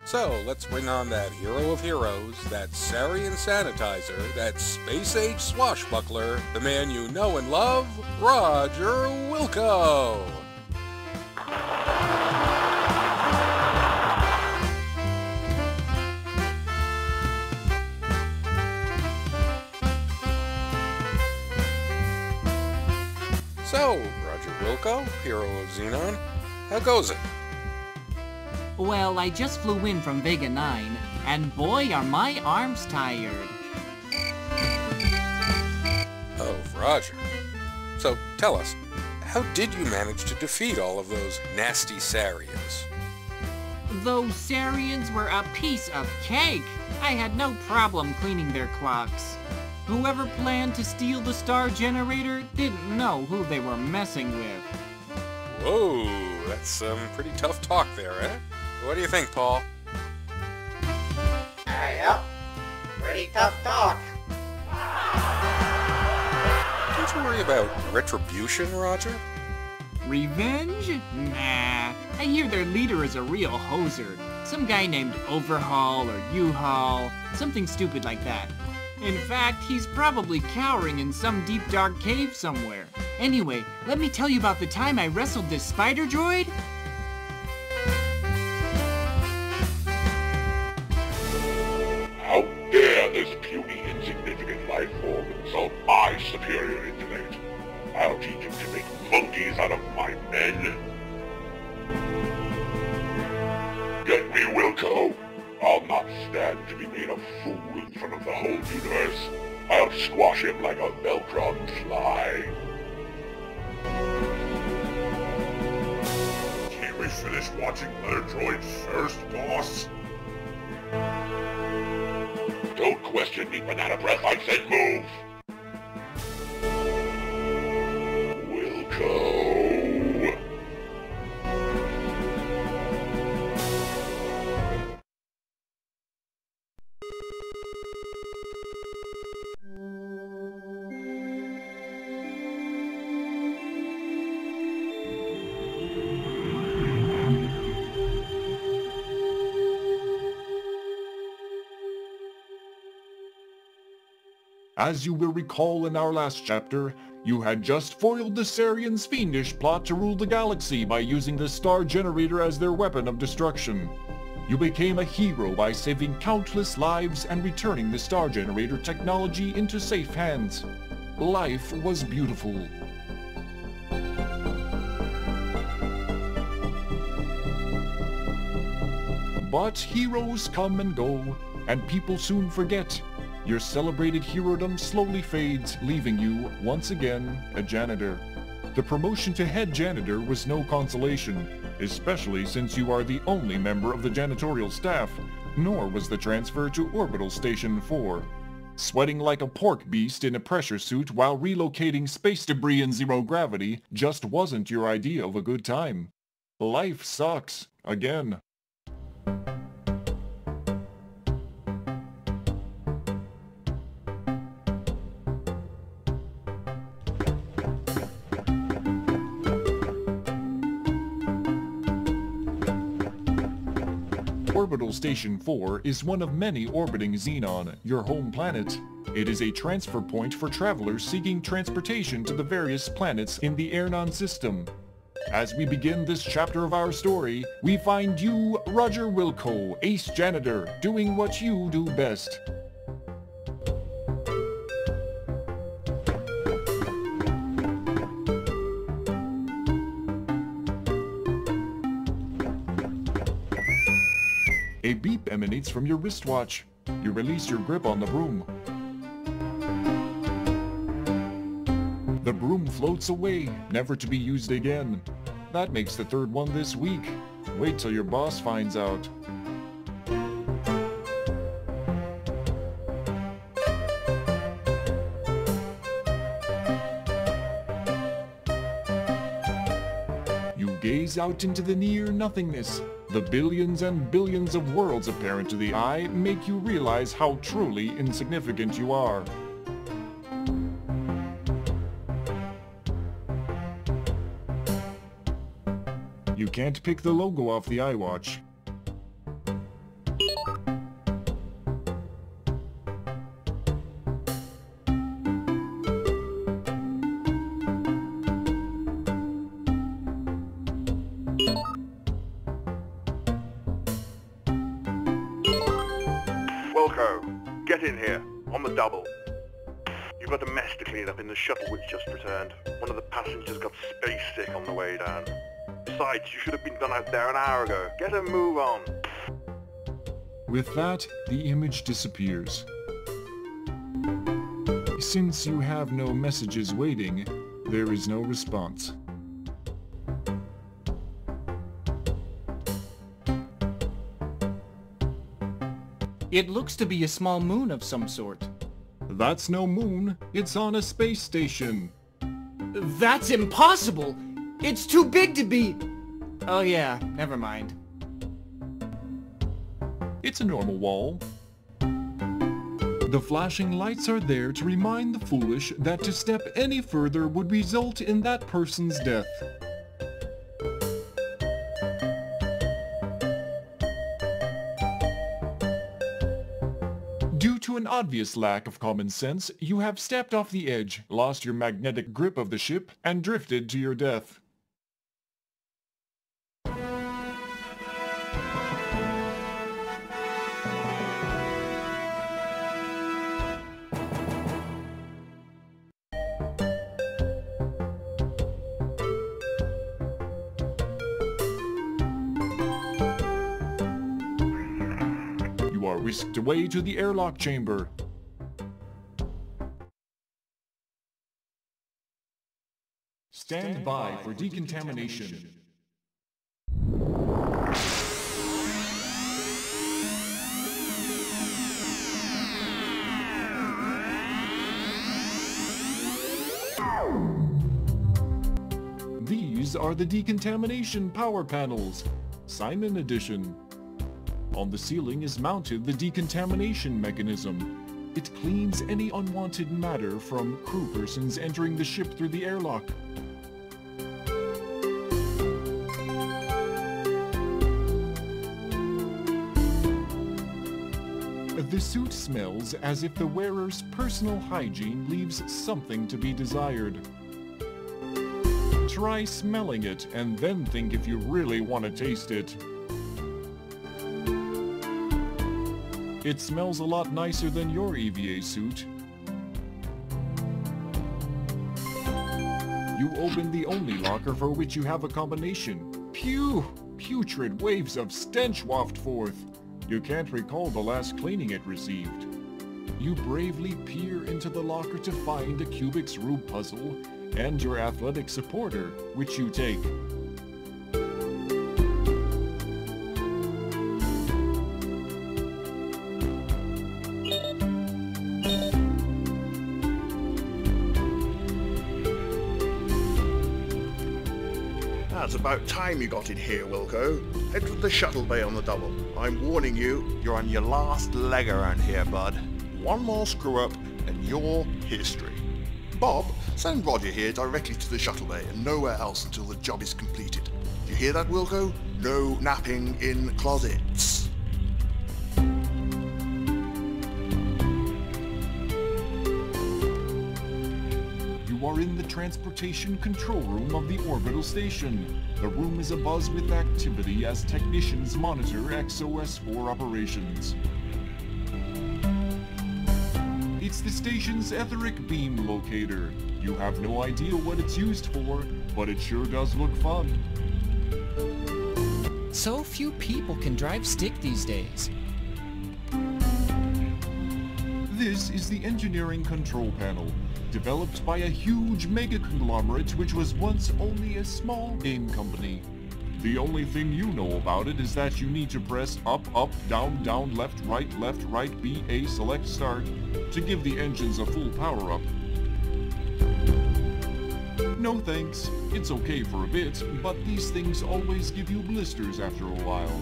So, let's bring on that hero of heroes, that Sarian sanitizer, that space-age swashbuckler, the man you know and love, Roger Wilco! So, Roger Wilco, hero of Xenon, how goes it? Well, I just flew in from Vega 9, and boy are my arms tired. Oh, Roger. So, tell us, how did you manage to defeat all of those nasty Sarians? Those Sarians were a piece of cake. I had no problem cleaning their clocks. Whoever planned to steal the star generator didn't know who they were messing with. Whoa, that's some pretty tough talk there, eh? What do you think, Paul? Yep. Pretty tough talk. Don't you worry about retribution, Roger? Revenge? Nah. I hear their leader is a real hoser. Some guy named Overhaul or U-Haul. Something stupid like that. In fact, he's probably cowering in some deep dark cave somewhere. Anyway, let me tell you about the time I wrestled this spider droid. How dare this puny, insignificant life form insult my superior intellect? I'll teach him to make monkeys out of my men. Get me, Wilco. I'll not stand to be made a fool in front of the whole universe. I'll squash him like a Velcron fly. Can't we finish watching other droids first, boss? Don't question me, banana breath. I said move! Wilco. As you will recall in our last chapter, you had just foiled the Sarians' fiendish plot to rule the galaxy by using the star generator as their weapon of destruction. You became a hero by saving countless lives and returning the star generator technology into safe hands. Life was beautiful. But heroes come and go, and people soon forget. Your celebrated herodom slowly fades, leaving you, once again, a janitor. The promotion to head janitor was no consolation, especially since you are the only member of the janitorial staff, nor was the transfer to Orbital Station 4. Sweating like a pork beast in a pressure suit while relocating space debris in zero gravity just wasn't your idea of a good time. Life sucks, again. Orbital Station 4 is one of many orbiting Xenon, your home planet. It is a transfer point for travelers seeking transportation to the various planets in the Ernon system. As we begin this chapter of our story, we find you, Roger Wilco, Ace Janitor, doing what you do best. A beep emanates from your wristwatch. You release your grip on the broom. The broom floats away, never to be used again. That makes the third one this week. Wait till your boss finds out. You gaze out into the near nothingness. The billions and billions of worlds apparent to the eye make you realize how truly insignificant you are. You can't pick the logo off the iWatch. Get in here, on the double. You've got a mess to clean up in the shuttle which just returned. One of the passengers got space sick on the way down. Besides, you should have been done out there an hour ago. Get a move on. With that, the image disappears. Since you have no messages waiting, there is no response. It looks to be a small moon of some sort. That's no moon, it's on a space station. That's impossible! It's too big to be... Oh yeah, never mind. It's a normal wall. The flashing lights are there to remind the foolish that to step any further would result in that person's death. Due to an obvious lack of common sense, you have stepped off the edge, lost your magnetic grip of the ship, and drifted to your death. Whisked away to the airlock chamber. Stand by for decontamination. These are the decontamination power panels, Simon Edition. On the ceiling is mounted the decontamination mechanism. It cleans any unwanted matter from crew persons entering the ship through the airlock. The suit smells as if the wearer's personal hygiene leaves something to be desired. Try smelling it and then think if you really want to taste it. It smells a lot nicer than your EVA suit. You open the only locker for which you have a combination. Phew! Putrid waves of stench waft forth. You can't recall the last cleaning it received. You bravely peer into the locker to find a Kubik's Rube puzzle and your athletic supporter, which you take. It's about time you got in here, Wilco. Head for the shuttle bay on the double. I'm warning you, you're on your last leg around here, bud. One more screw up and you're history. Bob, send Roger here directly to the shuttle bay and nowhere else until the job is completed. You hear that, Wilco? No napping in closets. You are in the transportation control room of the orbital station. The room is abuzz with activity as technicians monitor XOS-4 operations. It's the station's etheric beam locator. You have no idea what it's used for, but it sure does look fun. So few people can drive stick these days. This is the engineering control panel, developed by a huge mega conglomerate which was once only a small game company. The only thing you know about it is that you need to press up, up, down, down, left, right, B, A, select, start to give the engines a full power-up. No thanks, it's okay for a bit, but these things always give you blisters after a while.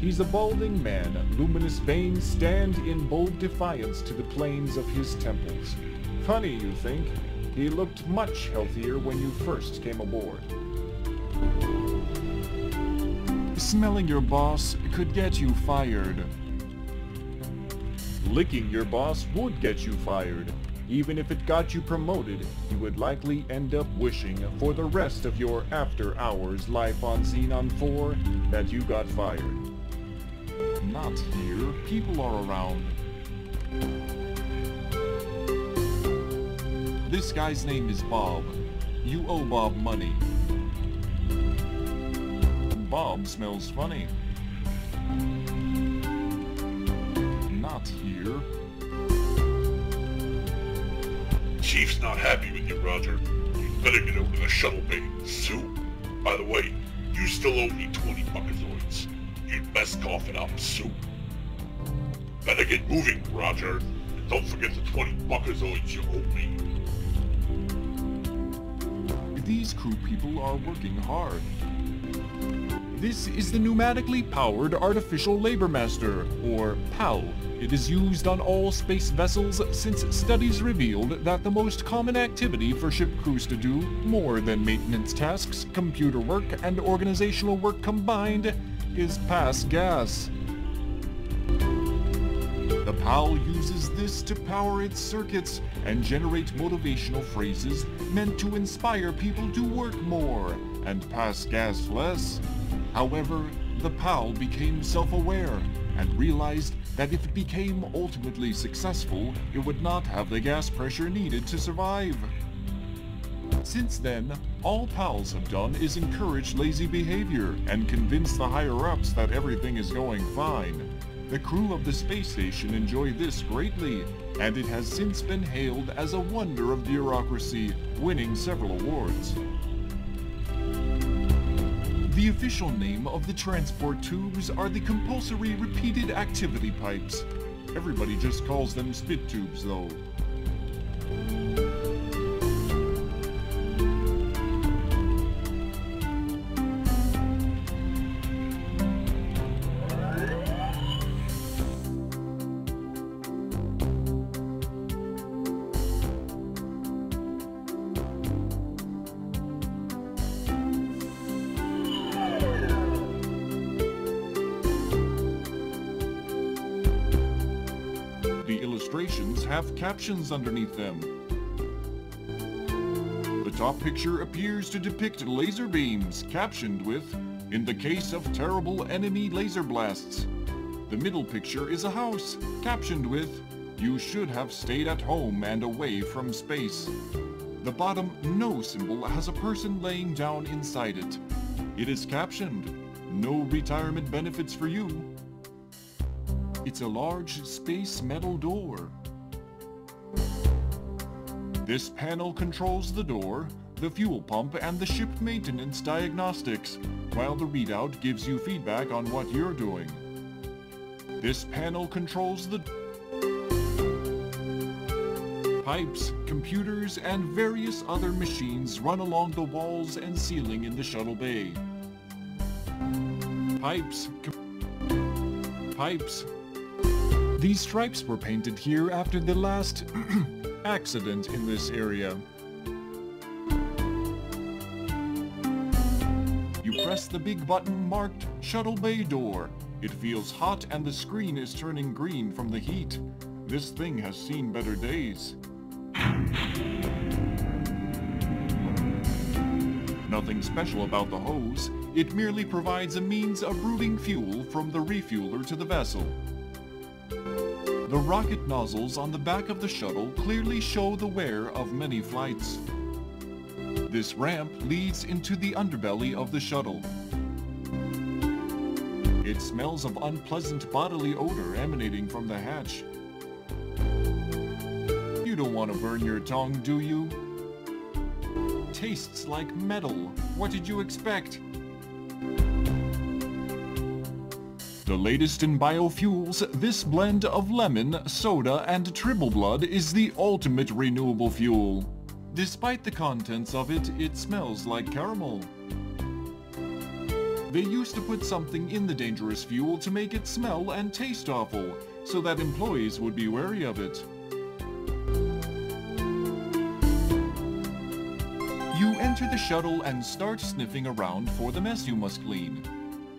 He's a balding man, luminous veins stand in bold defiance to the planes of his temples. Funny, you think? He looked much healthier when you first came aboard. Smelling your boss could get you fired. Licking your boss would get you fired. Even if it got you promoted, you would likely end up wishing for the rest of your after-hours life on Xenon 4 that you got fired. Not here. People are around. This guy's name is Bob. You owe Bob money. Bob smells funny. Not here. Chief's not happy with you, Roger. You better get over to the shuttle bay soon. By the way, you still owe me 20 buckazoids. You'd best cough it up soon. Better get moving, Roger. And don't forget the 20 buckazoids you owe me. These crew people are working hard. This is the pneumatically powered Artificial Labor Master, or POW. It is used on all space vessels since studies revealed that the most common activity for ship crews to do, more than maintenance tasks, computer work, and organizational work combined, is pass gas. The POW uses this to power its circuits and generate motivational phrases meant to inspire people to work more and pass gas less. However, the POW became self-aware and realized that if it became ultimately successful, it would not have the gas pressure needed to survive. Since then, all POWs have done is encourage lazy behavior and convince the higher-ups that everything is going fine. The crew of the space station enjoy this greatly, and it has since been hailed as a wonder of bureaucracy, winning several awards. The official name of the transport tubes are the compulsory repeated activity pipes. Everybody just calls them spit tubes, though. Illustrations have captions underneath them. The top picture appears to depict laser beams, captioned with, "In the case of terrible enemy laser blasts." The middle picture is a house, captioned with, "You should have stayed at home and away from space." The bottom "No" symbol has a person laying down inside it. It is captioned, "No retirement benefits for you." It's a large space metal door. This panel controls the door, the fuel pump, and the ship maintenance diagnostics, while the readout gives you feedback on what you're doing. This panel controls the pipes, computers, and various other machines run along the walls and ceiling in the shuttle bay. Pipes. These stripes were painted here after the last accident in this area. You press the big button marked Shuttle Bay Door. It feels hot and the screen is turning green from the heat. This thing has seen better days. Nothing special about the hose. It merely provides a means of routing fuel from the refueler to the vessel. The rocket nozzles on the back of the shuttle clearly show the wear of many flights. This ramp leads into the underbelly of the shuttle. It smells of unpleasant bodily odor emanating from the hatch. You don't want to burn your tongue, do you? Tastes like metal. What did you expect? The latest in biofuels, this blend of lemon, soda, and triple blood is the ultimate renewable fuel. Despite the contents of it, it smells like caramel. They used to put something in the dangerous fuel to make it smell and taste awful, so that employees would be wary of it. You enter the shuttle and start sniffing around for the mess you must clean.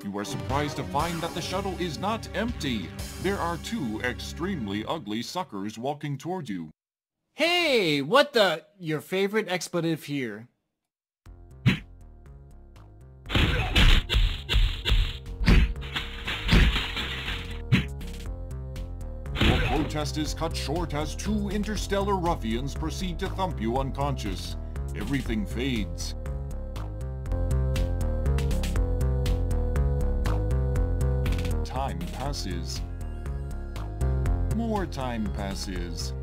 You are surprised to find that the shuttle is not empty. There are two extremely ugly suckers walking toward you. Hey, what the... Your favorite expletive here. test is cut short as two interstellar ruffians proceed to thump you unconscious. Everything fades. Time passes. More time passes.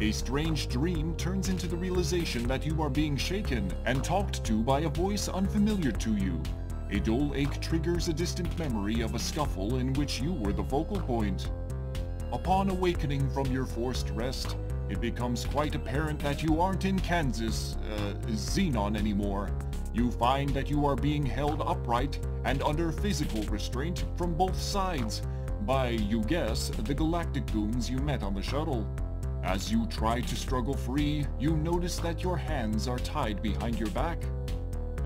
A strange dream turns into the realization that you are being shaken and talked to by a voice unfamiliar to you. A dull ache triggers a distant memory of a scuffle in which you were the focal point. Upon awakening from your forced rest, it becomes quite apparent that you aren't in Kansas, Xenon anymore. You find that you are being held upright and under physical restraint from both sides by, you guess, the galactic goons you met on the shuttle. As you try to struggle free, you notice that your hands are tied behind your back.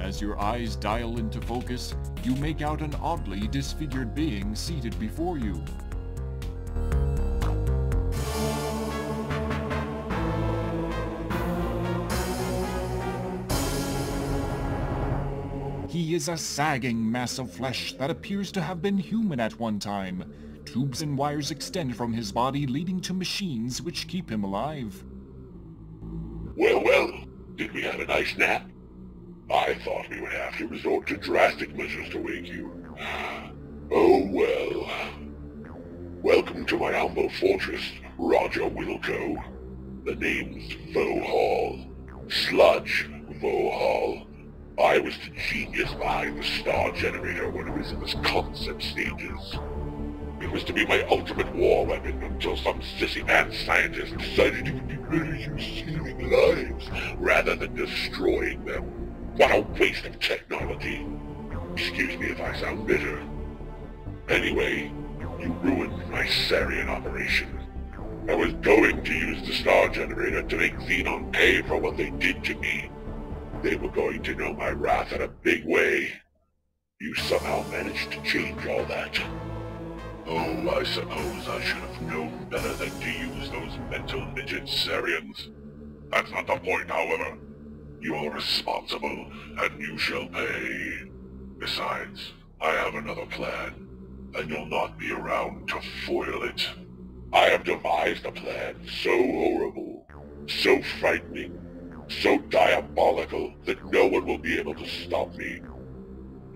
As your eyes dial into focus, you make out an oddly disfigured being seated before you. He is a sagging mass of flesh that appears to have been human at one time. Tubes and wires extend from his body, leading to machines which keep him alive. Well, did we have a nice nap? I thought we would have to resort to drastic measures to wake you. Oh well. Welcome to my humble fortress, Roger Wilco. The name's Vohaul. Sludge Vohaul. I was the genius behind the star generator when it was in its concept stages. It was to be my ultimate war weapon until some sissy-man scientist decided it would be better use saving lives rather than destroying them. What a waste of technology. Excuse me if I sound bitter. Anyway, you ruined my Sarian operation. I was going to use the star generator to make Xenon pay for what they did to me. They were going to know my wrath in a big way. You somehow managed to change all that. Oh, I suppose I should have known better than to use those mental midget Sarians. That's not the point, however. You're responsible, and you shall pay. Besides, I have another plan, and you'll not be around to foil it. I have devised a plan so horrible, so frightening, so diabolical that no one will be able to stop me.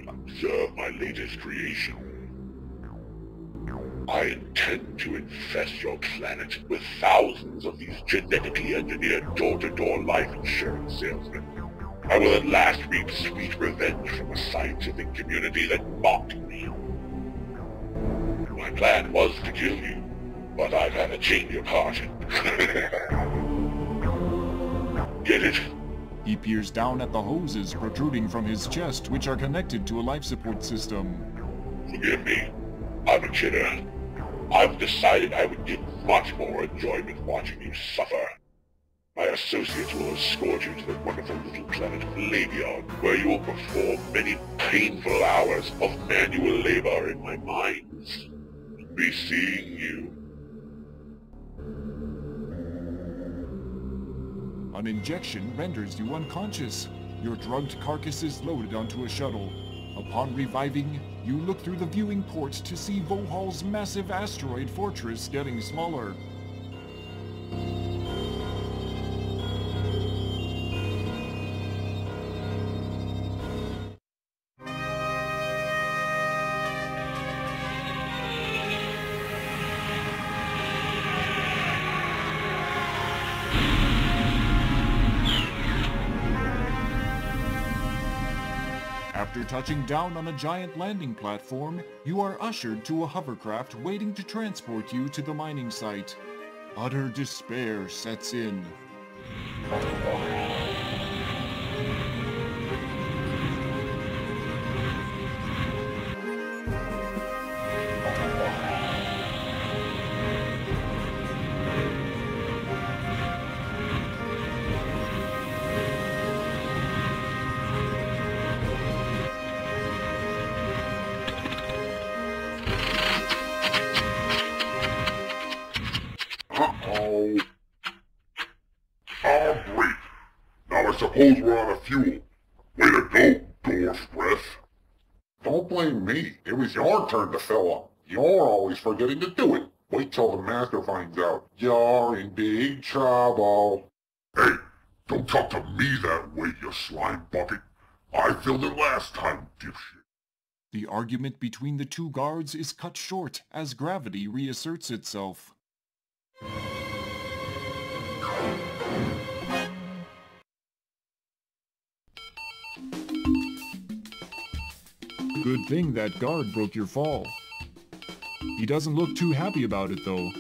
Observe my latest creation. I intend to infest your planet with thousands of these genetically engineered door-to-door life insurance salesmen. I will at last reap sweet revenge from a scientific community that mocked me. My plan was to kill you, but I've had a change of heart. Get it? He peers down at the hoses protruding from his chest, which are connected to a life support system. Forgive me. I'm a kidder. I've decided I would get much more enjoyment watching you suffer. My associates will escort you to the wonderful little planet of Labion, where you will perform many painful hours of manual labor in my mines. Be seeing you. An injection renders you unconscious. Your drugged carcass is loaded onto a shuttle. Upon reviving, you look through the viewing port to see Vohaul's massive asteroid fortress getting smaller. After touching down on a giant landing platform, you are ushered to a hovercraft waiting to transport you to the mining site. Utter despair sets in. Uh-oh. Ah, great. Now I suppose we're out of fuel. Way to go, dwarf breath. Don't blame me. It was your turn to fill up. You're always forgetting to do it. Wait till the master finds out. You're in big trouble. Hey, don't talk to me that way, you slime bucket. I filled it last time, dipshit. The argument between the two guards is cut short as gravity reasserts itself. Good thing that guard broke your fall. He doesn't look too happy about it, though.